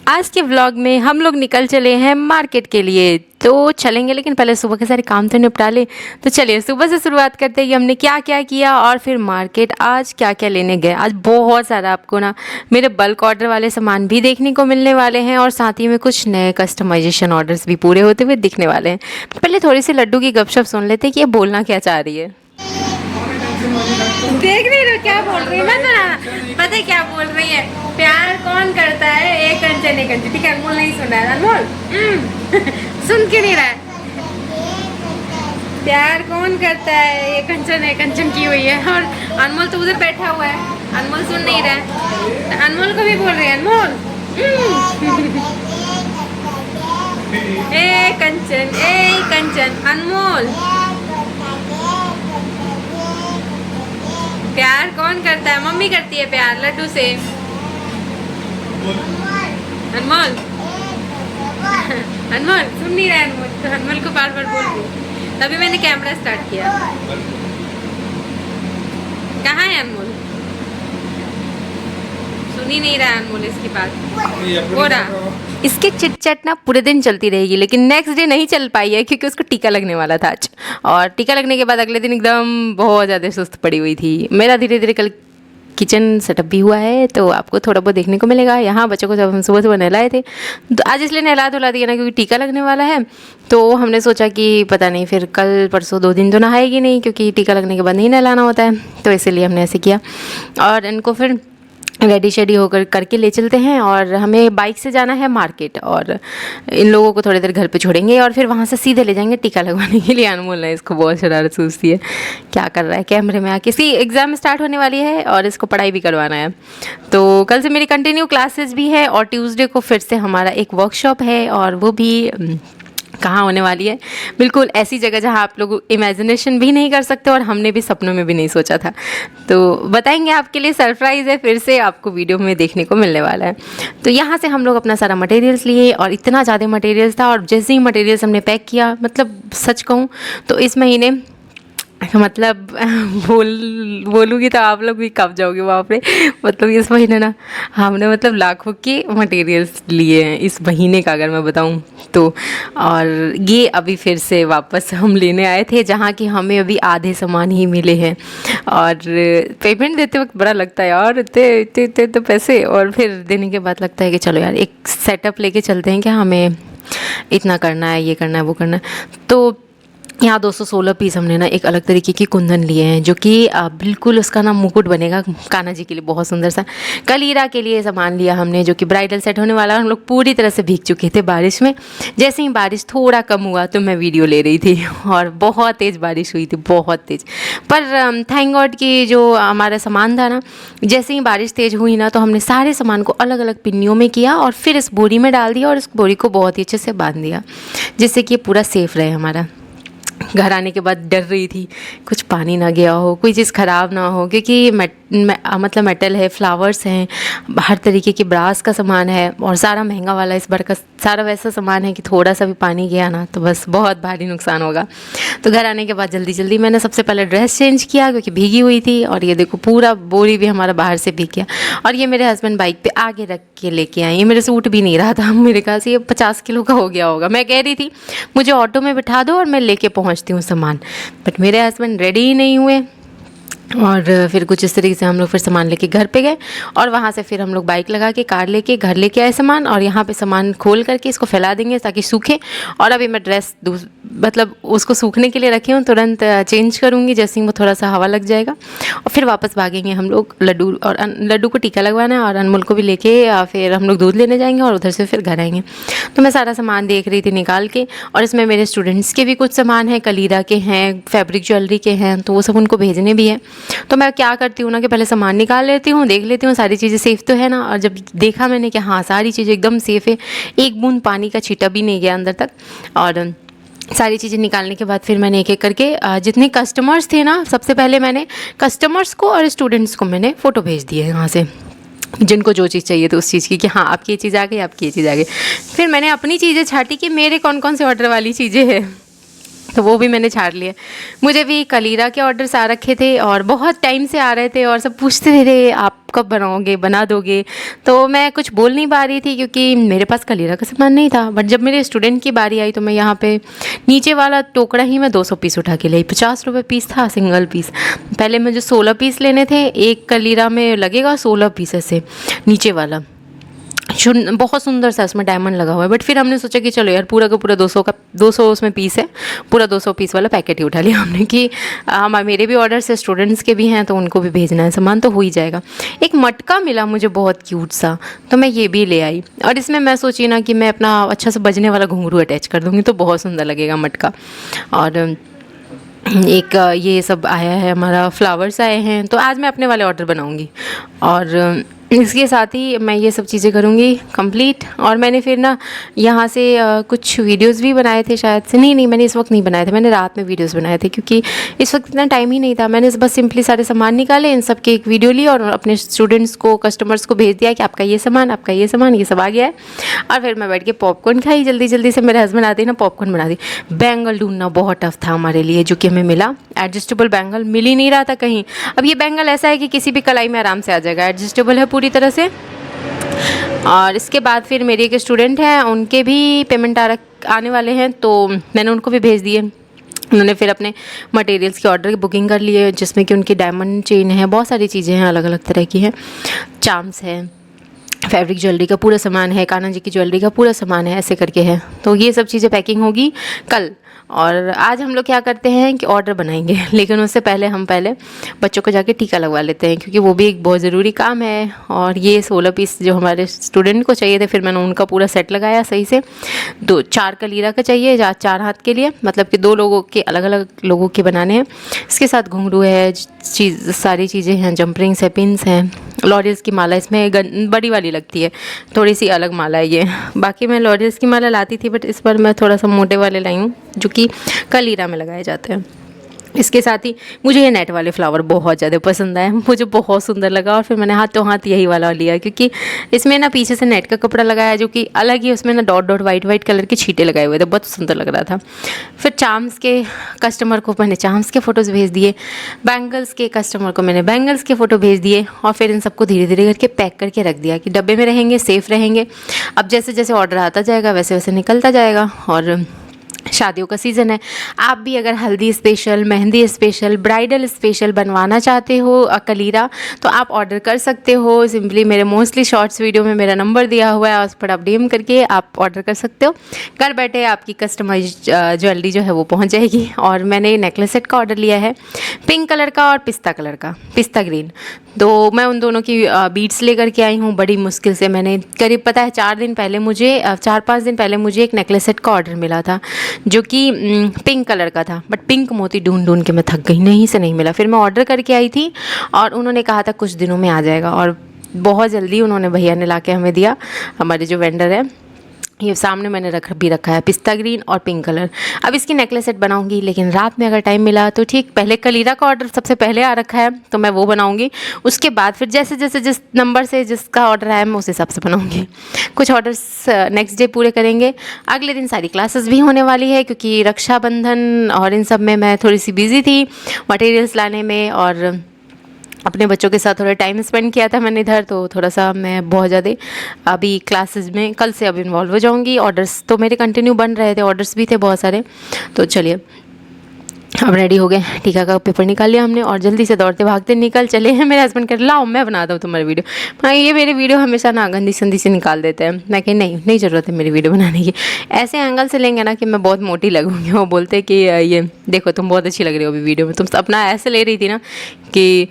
आज के व्लॉग में हम लोग निकल चले हैं मार्केट के लिए। तो चलेंगे, लेकिन पहले सुबह के सारे काम तो निपटा ले। तो चलिए सुबह से शुरुआत करते हैं कि हमने क्या क्या किया और फिर मार्केट आज क्या क्या लेने गए। आज बहुत सारा आपको ना मेरे बल्क ऑर्डर वाले सामान भी देखने को मिलने वाले हैं और साथ ही में कुछ नए कस्टमाइजेशन ऑर्डर्स भी पूरे होते हुए दिखने वाले हैं। पहले थोड़ी सी लड्डू की गपशप सुन लेते हैं कि ये बोलना क्या चाह रही है। देख नहीं रहे क्या बोल रही है? मत बनाना। पता है क्या बोल रही है? प्यार कौन करता है एक कंचन एक कंचन। ठीक है, अनमोल नहीं सुन रहा है। अनमोल सुन क्यों नहीं रहा है? प्यार कौन करता है एक कंचन की हुई है। और अनमोल तो उधर बैठा हुआ है, अनमोल सुन नहीं रहा है। तो अनमोल को भी बोल रही है अनमोल ए कंचन अनमोल। प्यार कौन करता है? मम्मी करती है प्यार लड्डू से। अनमोल अनमोल सुन नहीं रहा है अनमोल, तो अनमोल को बार बार बोल रही। तभी मैंने कैमरा स्टार्ट किया। कहाँ है अनमोल? सुन ही नहीं रहा है अनमोल इसकी बात। हो रहा इसके चिट-चैट ना पूरे दिन चलती रहेगी, लेकिन नेक्स्ट डे नहीं चल पाई है क्योंकि उसको टीका लगने वाला था आज। और टीका लगने के बाद अगले दिन एकदम बहुत ज़्यादा सुस्त पड़ी हुई थी। मेरा धीरे धीरे कल किचन सेटअप भी हुआ है, तो आपको थोड़ा बहुत देखने को मिलेगा। यहाँ बच्चों को जब हम सुबह सुबह नहलाए थे, तो आज इसलिए नहला धुला दिया ना क्योंकि टीका लगने वाला है। तो हमने सोचा कि पता नहीं फिर कल परसों 2 दिन तो नहाएगी नहीं क्योंकि टीका लगने के बाद नहीं नहलाना होता है, तो इसीलिए हमने ऐसे किया। और इनको फिर रेडी शेडी होकर करके ले चलते हैं और हमें बाइक से जाना है मार्केट। और इन लोगों को थोड़ी देर घर पे छोड़ेंगे और फिर वहाँ से सीधे ले जाएंगे टीका लगवाने के लिए। अनमोल है, इसको बहुत शरारत सूझती है। क्या कर रहा है कैमरे में आके? इसकी एग्ज़ाम स्टार्ट होने वाली है और इसको पढ़ाई भी करवाना है। तो कल से मेरी कंटिन्यू क्लासेस भी है और ट्यूसडे को फिर से हमारा एक वर्कशॉप है, और वो भी कहाँ होने वाली है? बिल्कुल ऐसी जगह जहाँ आप लोग इमेजिनेशन भी नहीं कर सकते और हमने भी सपनों में भी नहीं सोचा था। तो बताएंगे, आपके लिए सरप्राइज़ है, फिर से आपको वीडियो में देखने को मिलने वाला है। तो यहाँ से हम लोग अपना सारा मटेरियल्स लिए और इतना ज़्यादा मटेरियल्स था, और जैसे ही मटेरियल्स हमने पैक किया, मतलब सच कहूँ तो इस महीने मतलब बोलूँगी तो आप लोग भी कब जाओगे वहाँ पे। मतलब इस महीने ना हमने मतलब लाखों के मटेरियल्स लिए हैं इस महीने का, अगर मैं बताऊँ तो। और ये अभी फिर से वापस हम लेने आए थे, जहाँ कि हमें अभी आधे सामान ही मिले हैं। और पेमेंट देते वक्त बड़ा लगता है यार, इतने तो पैसे, और फिर देने के बाद लगता है कि चलो यार एक सेटअप लेके चलते हैं, क्या हमें इतना करना है, ये करना है, वो करना है। तो यहाँ 216 पीस हमने ना एक अलग तरीके की कुंदन लिए हैं, जो कि बिल्कुल उसका ना मुकुट बनेगा कान्हा जी के लिए, बहुत सुंदर सा। कलीरा के लिए सामान लिया हमने, जो कि ब्राइडल सेट होने वाला। हम लोग पूरी तरह से भीग चुके थे बारिश में। जैसे ही बारिश थोड़ा कम हुआ तो मैं वीडियो ले रही थी, और बहुत तेज़ बारिश हुई थी, बहुत तेज़। पर थैंक गॉड कि जो हमारा सामान था ना, जैसे ही बारिश तेज़ हुई ना, तो हमने सारे सामान को अलग अलग पिन्नियों में किया और फिर इस बोरी में डाल दिया, और इस बोरी को बहुत ही अच्छे से बांध दिया, जिससे कि ये पूरा सेफ़ रहे हमारा। घर आने के बाद डर रही थी कुछ पानी ना गया हो, कोई चीज़ ख़राब ना हो, क्योंकि मतलब मेटल है, फ्लावर्स हैं, हर तरीके की ब्रास का सामान है, और सारा महंगा वाला इस बार का सारा वैसा सामान है कि थोड़ा सा भी पानी गया ना तो बस बहुत भारी नुकसान होगा। तो घर आने के बाद जल्दी जल्दी मैंने सबसे पहले ड्रेस चेंज किया क्योंकि भीगी हुई थी, और ये देखो पूरा बोरी भी हमारा बाहर से भीग गया। और ये मेरे हस्बैंड बाइक पे आगे रख के लेके आए। ये मेरे से उठ भी नहीं रहा था, मेरे ख्याल से ये 50 किलो का हो गया होगा। मैं कह रही थी मुझे ऑटो में बिठा दो और मैं लेके पहुँचती हूँ सामान, बट मेरे हस्बैंड रेडी ही नहीं हुए। और फिर कुछ इस तरीके से हम लोग फिर सामान लेके घर पे गए, और वहाँ से फिर हम लोग बाइक लगा के कार लेके घर लेके आए सामान। और यहाँ पे सामान खोल करके इसको फैला देंगे ताकि सूखे। और अभी मैं ड्रेस मतलब उसको सूखने के लिए रखी हूँ, तुरंत चेंज करूँगी जैसे ही वो थोड़ा सा हवा लग जाएगा। और फिर वापस भागेंगे हम लोग लड्डू को टीका लगवाना है, और अनमोल को भी लेके फिर हम लोग दूध लेने जाएंगे और उधर से फिर घर आएंगे। तो मैं सारा सामान देख रही थी निकाल के, और इसमें मेरे स्टूडेंट्स के भी कुछ सामान हैं, कलीरा के हैं, फैब्रिक ज्वेलरी के हैं, तो वो सब उनको भेजने भी हैं। तो मैं क्या करती हूँ ना कि पहले सामान निकाल लेती हूँ, देख लेती हूँ सारी चीज़ें सेफ़ तो है ना। और जब देखा मैंने कि हाँ सारी चीज़ें एकदम सेफ़ है, एक बूंद पानी का छींटा भी नहीं गया अंदर तक, और सारी चीज़ें निकालने के बाद फिर मैंने एक एक करके जितने कस्टमर्स थे ना, सबसे पहले मैंने कस्टमर्स को और स्टूडेंट्स को मैंने फ़ोटो भेज दिए यहाँ से, जिनको जो चीज़ चाहिए थी उस चीज़ की, कि हाँ आपकी ये चीज़ आ गई, आपकी ये चीज़ आ गई। फिर मैंने अपनी चीज़ें छाटी कि मेरे कौन कौन से ऑर्डर वाली चीज़ें हैं, तो वो भी मैंने छाड़ लिया। मुझे भी कलीरा के ऑर्डर्स आ रखे थे और बहुत टाइम से आ रहे थे, और सब पूछते थे आप कब बनाओगे, बना दोगे? तो मैं कुछ बोल नहीं पा रही थी क्योंकि मेरे पास कलीरा का सामान नहीं था। बट जब मेरे स्टूडेंट की बारी आई तो मैं यहाँ पे नीचे वाला टोकरा ही मैं 200 पीस उठा के लाई। 50 रुपये पीस था सिंगल पीस। पहले मुझे 16 पीस लेने थे, एक कलीरा में लगेगा 16 पीस ऐसे नीचे वाला। बहुत सुंदर सा इसमें डायमंड लगा हुआ है। बट फिर हमने सोचा कि चलो यार पूरा का पूरा 200 उसमें पीस है, पूरा 200 पीस वाला पैकेट ही उठा लिया हमने कि मेरे भी ऑर्डर्स है, स्टूडेंट्स के भी हैं, तो उनको भी भेजना है सामान, तो हो ही जाएगा। एक मटका मिला मुझे बहुत क्यूट सा, तो मैं ये भी ले आई। और इसमें मैं सोची ना कि मैं अपना अच्छा सा बजने वाला घुंघरू अटैच कर दूँगी तो बहुत सुंदर लगेगा मटका। और एक ये सब आया है, हमारा फ्लावर्स आए हैं, तो आज मैं अपने वाले ऑर्डर बनाऊँगी। और इसके साथ ही मैं ये सब चीज़ें करूँगी कंप्लीट। और मैंने फिर ना यहाँ से कुछ वीडियोस भी बनाए थे शायद से, नहीं मैंने इस वक्त नहीं बनाए थे, मैंने रात में वीडियोस बनाए थे क्योंकि इस वक्त इतना टाइम ही नहीं था। मैंने बस सिंपली सारे सामान निकाले, इन सब की एक वीडियो ली और अपने स्टूडेंट्स को, कस्टमर्स को भेज दिया कि आपका ये सामान, आपका ये सामान, ये सब आ गया है। और फिर मैं बैठ के पॉपकॉर्न खाई जल्दी जल्दी से। मेरे हस्बैंड आते ही ना पॉपकॉर्न बना दी। बैंगल ढूंढना बहुत टफ था हमारे लिए, जो कि हमें मिला। एडजस्टेबल बैंगल मिल ही नहीं रहा था कहीं। अब ये बैंगल ऐसा है कि किसी भी कलाई में आराम से आ जाएगा, एडजस्टेबल है पूरी तरह से। और इसके बाद फिर मेरे एक स्टूडेंट हैं, उनके भी पेमेंट आने वाले हैं, तो मैंने उनको भी भेज दिए। उन्होंने फिर अपने मटेरियल्स के ऑर्डर की बुकिंग कर लिए, जिसमें कि उनकी डायमंड चेन है, बहुत सारी चीज़ें हैं, अलग अलग तरह की हैं, चार्म्स है, फैब्रिक ज्वेलरी का पूरा सामान है, कान्हा जी की ज्वेलरी का पूरा सामान है, ऐसे करके है। तो ये सब चीज़ें पैकिंग होगी कल। और आज हम लोग क्या करते हैं कि ऑर्डर बनाएंगे, लेकिन उससे पहले हम बच्चों को जाके टीका लगवा लेते हैं क्योंकि वो भी एक बहुत ज़रूरी काम है। और ये 16 पीस जो हमारे स्टूडेंट को चाहिए थे, फिर मैंने उनका पूरा सेट लगाया सही से। 4 कलीरा का चाहिए, 4 हाथ के लिए, मतलब कि 2 लोगों के, अलग अलग लोगों के बनाने हैं। इसके साथ घुंघरू है, सारी चीज़ें हैं, जंप रिंग्स है, पिन्स हैं, लॉरियल्स की माला इसमें बड़ी वाली लगती है, थोड़ी सी अलग माला है ये। बाकी मैं लॉरियल्स की माला लाती थी, बट इस बार मैं थोड़ा सा मोटे वाले लाई हूँ जो कि कलीरा में लगाए जाते हैं। इसके साथ ही मुझे ये नेट वाले फ्लावर बहुत ज़्यादा पसंद आए, मुझे बहुत सुंदर लगा। और फिर मैंने हाथों हाथ यही वाला लिया क्योंकि इसमें ना पीछे से नेट का कपड़ा लगाया है जो कि अलग ही, उसमें ना डॉट डॉट वाइट कलर के छींटे लगाए हुए थे, बहुत सुंदर लग रहा था। फिर चार्म्स के कस्टमर को मैंने चार्म्स के फ़ोटोज़ भेज दिए, बैंगल्स के कस्टमर को मैंने बैंगल्स के फ़ोटो भेज दिए। और फिर इन सबको धीरे धीरे करके पैक करके रख दिया कि डब्बे में रहेंगे, सेफ़ रहेंगे। अब जैसे जैसे ऑर्डर आता जाएगा वैसे वैसे निकलता जाएगा। और शादियों का सीज़न है, आप भी अगर हल्दी special, mehndi special, bridal special बनवाना चाहते हो कलीरा, तो आप ऑर्डर कर सकते हो। सिंपली मेरे मोस्टली शॉर्ट्स वीडियो में मेरा नंबर दिया हुआ है, उस पर आप डीएम करके आप ऑर्डर कर सकते हो। घर बैठे आपकी कस्टमाइज ज्वेलरी जो है वो पहुंच जाएगी। और मैंने नेकलेस सेट का ऑर्डर लिया है, पिंक कलर का और पिस्ता कलर का, पिस्ता ग्रीन। तो मैं उन दोनों की बीड्स लेकर के आई हूँ बड़ी मुश्किल से। मैंने करीब, पता है, 4-5 दिन पहले मुझे एक नेकलेस सेट का ऑर्डर मिला था जो कि पिंक कलर का था, बट पिंक मोती ढूंढ ढूंढ के मैं थक गई, नहीं से नहीं मिला। फिर मैं ऑर्डर करके आई थी और उन्होंने कहा था कुछ दिनों में आ जाएगा, और बहुत जल्दी उन्होंने, भैया ने ला के हमें दिया, हमारे जो वेंडर है। ये सामने मैंने रखा है पिस्ता ग्रीन और पिंक कलर। अब इसकी नेकलेस सेट बनाऊंगी, लेकिन रात में अगर टाइम मिला तो ठीक। पहले कलीरा का ऑर्डर सबसे पहले आ रखा है तो मैं वो बनाऊंगी, उसके बाद फिर जैसे जैसे जिस नंबर से जिसका ऑर्डर आया मैं उस हिसाब से बनाऊंगी। कुछ ऑर्डर्स नेक्स्ट डे पूरे करेंगे। अगले दिन सारी क्लासेस भी होने वाली है क्योंकि रक्षाबंधन और इन सब में मैं थोड़ी सी बिजी थी, मटेरियल्स लाने में, और अपने बच्चों के साथ थोड़ा टाइम स्पेंड किया था मैंने इधर, तो थोड़ा सा मैं बहुत ज़्यादा अभी क्लासेस में कल से अब इन्वॉल्व हो जाऊंगी। ऑर्डर्स तो मेरे कंटिन्यू बन रहे थे, ऑर्डर्स भी थे बहुत सारे। तो चलिए अब रेडी हो गए, टीका का पेपर निकाल लिया हमने और जल्दी से दौड़ते भागते निकल चले हैं। मेरे हस्बैंड कह लाओ मैं बनाता हूँ तुम्हारी वीडियो। हाँ, ये मेरे वीडियो हमेशा ना गंदी संदी से निकाल देते हैं। मैं कही नहीं ज़रूरत है मेरी वीडियो बनाने की। ऐसे एंगल से लेंगे ना कि मैं बहुत मोटी लगूंगी। वो बोलते कि ये देखो तुम बहुत अच्छी लग रही हो अभी वीडियो में, तुम अपना ऐसे ले रही थी ना कि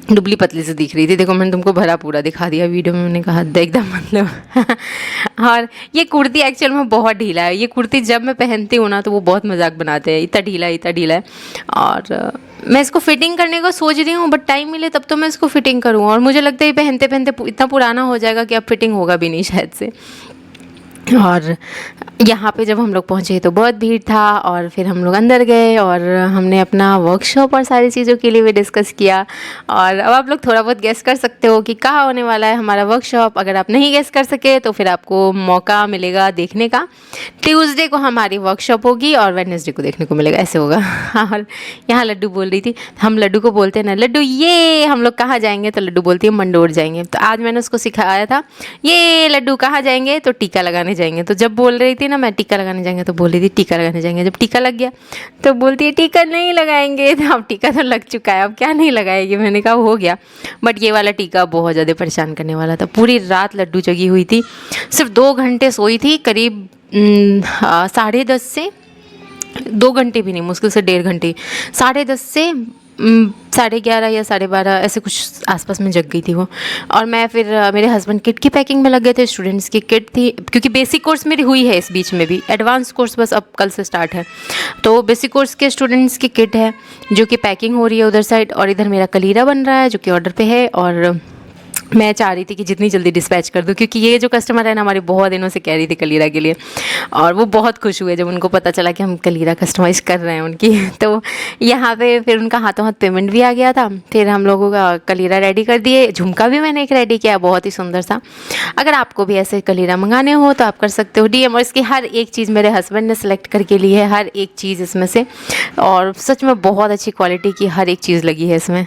दुबली पतली से दिख रही थी। देखो मैंने तुमको भरा पूरा दिखा दिया वीडियो में। मैंने कहा एकदम मतलब और ये कुर्ती एक्चुअल में बहुत ढीला है। ये कुर्ती जब मैं पहनती हूँ ना तो वो बहुत मजाक बनाते हैं, इतना ढीला है। और मैं इसको फिटिंग करने को सोच रही हूँ, बट टाइम मिले तब तो मैं इसको फिटिंग करूँ। और मुझे लगता है पहनते पहनते इतना पुराना हो जाएगा कि अब फिटिंग होगा भी नहीं शायद से। और यहाँ पे जब हम लोग पहुँचे तो बहुत भीड़ था, और फिर हम लोग अंदर गए और हमने अपना वर्कशॉप और सारी चीज़ों के लिए भी डिस्कस किया। और अब आप लोग थोड़ा बहुत गेस कर सकते हो कि कहाँ होने वाला है हमारा वर्कशॉप। अगर आप नहीं गेस कर सके तो फिर आपको मौका मिलेगा देखने का। ट्यूसडे को हमारी वर्कशॉप होगी और वेडनेसडे को देखने को मिलेगा, ऐसे होगा। और यहाँ लड्डू बोल रही थी, हम लड्डू को बोलते हैं ना, लड्डू ये हम लोग कहाँ जाएंगे, तो लड्डू बोलती है मंडोर जाएंगे। तो आज मैंने उसको सिखाया था, ये लड्डू कहाँ जाएंगे, तो टीका लगाने जाएंगे। तो जब बोल रही थी ना मैं टीका लगाने जाएंगे, तो बोल रही थी टीका लगाने जाएंगे। जब टीका लग गया तो बोलती है टीका नहीं लगाएंगे। तो अब टीका तो लग चुका है, अब क्या नहीं लगाएगी। मैंने कहा हो गया, बट ये वाला टीका बहुत ज़्यादा परेशान करने वाला था। पूरी रात लड्डू जगी हुई थी, सिर्फ 2 घंटे सोई थी, करीब 10:30 से 2 घंटे भी नहीं, मुश्किल से 1.5 घंटे, 10:30 से 11:30 या 12:30 ऐसे कुछ आसपास में जग गई थी वो। और मैं फिर मेरे हस्बैंड किट की पैकिंग में लग गए थे, स्टूडेंट्स की किट थी, क्योंकि बेसिक कोर्स मेरी हुई है इस बीच में भी, एडवांस कोर्स बस अब कल से स्टार्ट है। तो बेसिक कोर्स के स्टूडेंट्स की किट है जो कि पैकिंग हो रही है उधर साइड, और इधर मेरा कलीरा बन रहा है जो कि ऑर्डर पे है। और मैं चाह रही थी कि जितनी जल्दी डिस्पैच कर दूं, क्योंकि ये जो कस्टमर है ना हमारे बहुत दिनों से कह रही थी कलीरा के लिए, और वो बहुत खुश हुए जब उनको पता चला कि हम कलीरा कस्टमाइज़ कर रहे हैं उनकी। तो यहाँ पे फिर उनका हाथों हाथ पेमेंट भी आ गया था। फिर हम लोगों का कलीरा रेडी कर दिए, झुमका भी मैंने एक रेडी किया, बहुत ही सुंदर सा। अगर आपको भी ऐसे कलीरा मंगाने हो तो आप कर सकते हो DM, और इसकी हर एक चीज़ मेरे हस्बैंड ने सेलेक्ट करके ली है, हर एक चीज़ इसमें से, और सच में बहुत अच्छी क्वालिटी की हर एक चीज़ लगी है इसमें।